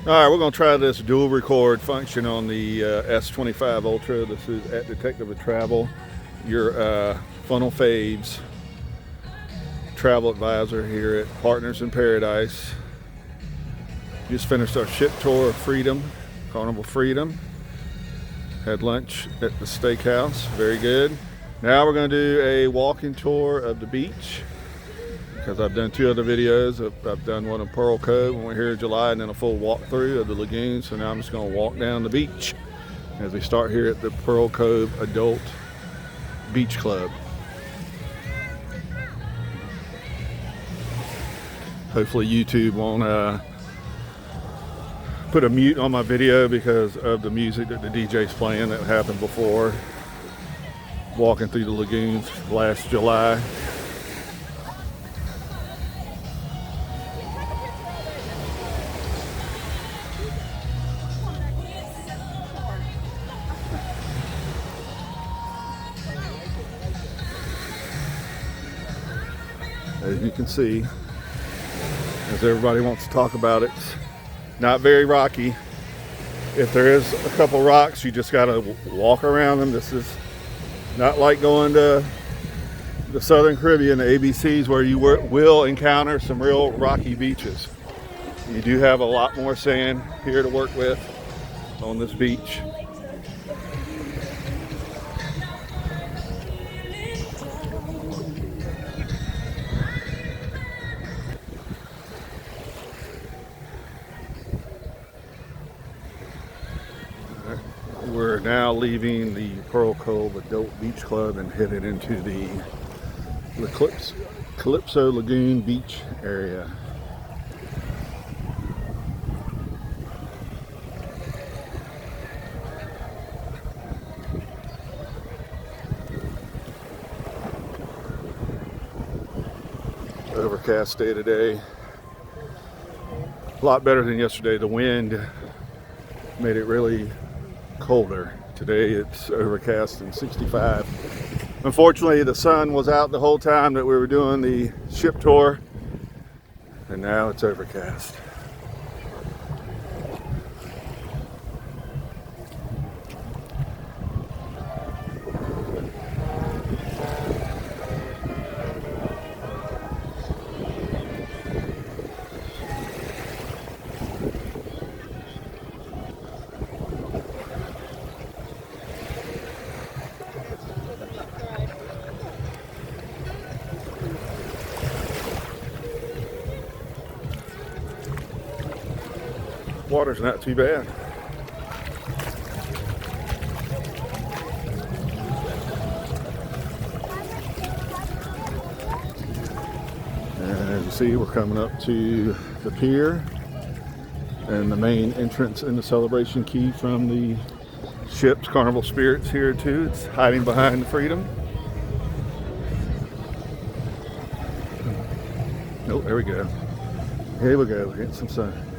All right, we're going to try this dual record function on the S25 Ultra. This is at Detective of Travel, your Funnel Faves travel advisor here at Partners in Paradise. Just finished our ship tour of Freedom, Carnival Freedom. Had lunch at the steakhouse, very good. Now we're going to do a walking tour of the beach, because I've done two other videos. I've done one in Pearl Cove when we're here in July, and then a full walkthrough of the lagoon. So now I'm just going to walk down the beach as we start here at the Pearl Cove Adult Beach Club. Hopefully YouTube won't put a mute on my video because of the music that the DJ's playing. That happened before walking through the lagoons last July. As you can see, as everybody wants to talk about it, not very rocky. If there is a couple rocks, you just gotta walk around them. This is not like going to the Southern Caribbean, the ABCs, where you will encounter some real rocky beaches. You do have a lot more sand here to work with on this beach. We're now leaving the Pearl Cove Adult Beach Club and headed into the Calypso Lagoon Beach area. Overcast day today. A lot better than yesterday. The wind made it really colder. Today it's overcast and 65. Unfortunately, the sun was out the whole time that we were doing the ship tour, and now it's overcast. Water's not too bad. And as you see, we're coming up to the pier and the main entrance in the Celebration Key from the ship's Carnival Spirits here too. It's hiding behind the Freedom. Oh, there we go. Here we go. We're getting some sun.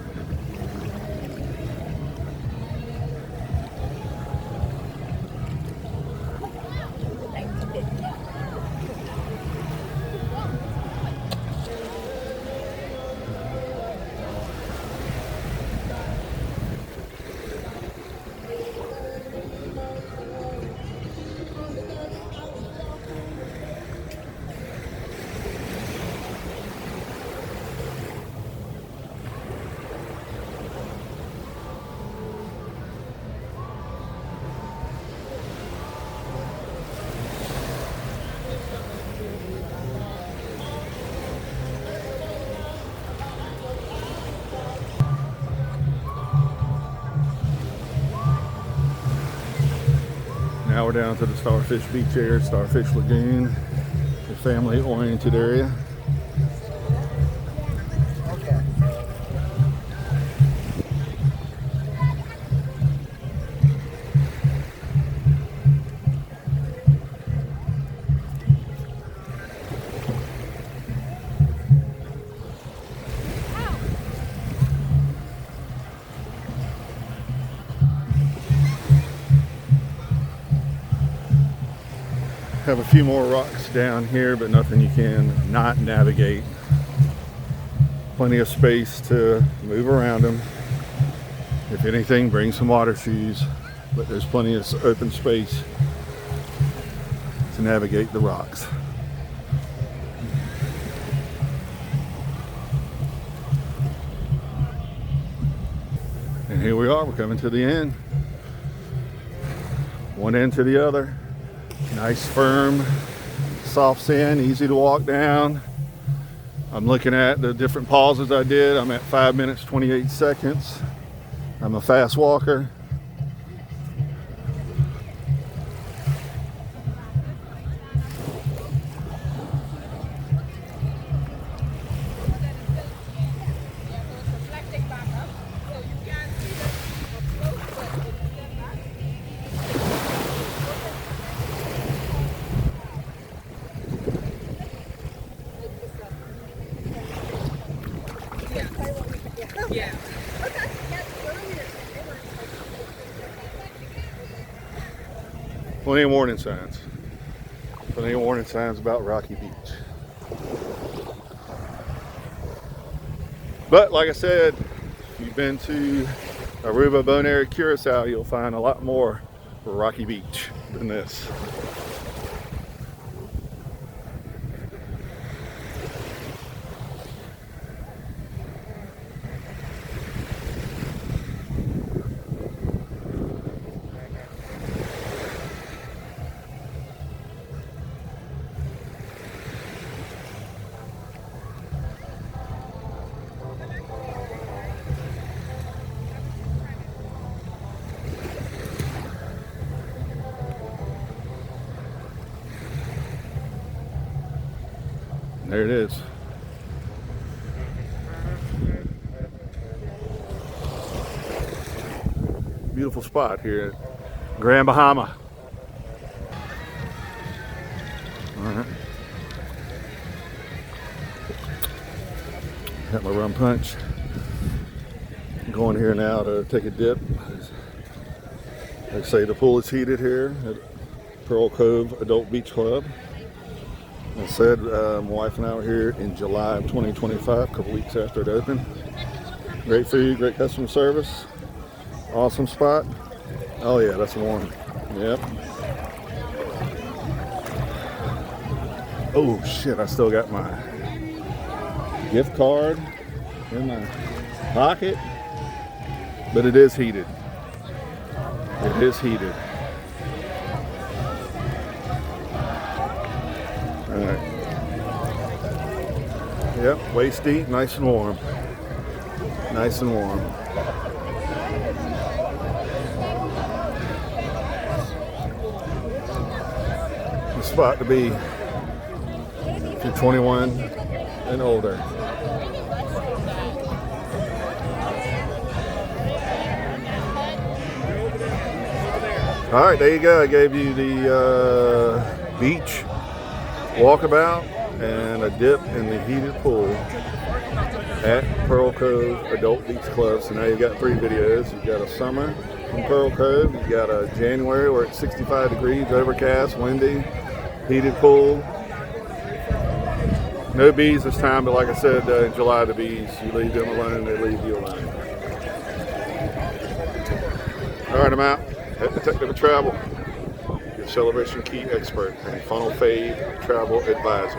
Now we're down to the Starfish Beach area, Starfish Lagoon, the family-oriented area. Have a few more rocks down here, but nothing you can not navigate. Plenty of space to move around them. If anything, bring some water shoes, but there's plenty of open space to navigate the rocks. And here we are, we're coming to the end. One end to the other. Nice, firm, soft sand, easy to walk down. I'm looking at the different pauses I did. I'm at 5 minutes, 28 seconds. I'm a fast walker. Yeah. Plenty of warning signs. Plenty of warning signs about Rocky Beach. But like I said, if you've been to Aruba, Bonaire, Curacao, you'll find a lot more for Rocky Beach than this. There it is. Beautiful spot here at Grand Bahama. All right. Got my rum punch. I'm going here now to take a dip. Like I say, the pool is heated here at Pearl Cove Adult Beach Club. I said my wife and I were here in July of 2025, a couple weeks after it opened. Great food, great customer service, awesome spot. Oh yeah, that's warm. Yep. Oh shit, I still got my gift card in my pocket, but it is heated. It is heated. Alright. Yep, waist deep, nice and warm. Nice and warm. The spot to be if you're 21 and older. Alright, there you go. I gave you the beach walkabout and a dip in the heated pool at Pearl Cove Adult Beach Club. So now you've got 3 videos. You've got a summer from Pearl Cove. You've got a January where it's 65 degrees, overcast, windy, heated pool. No bees this time, but like I said, in July the bees, you leave them alone, they leave you alone. All right, I'm out at Detective of Travel, your Celebration Key expert and funnel fade travel advisor.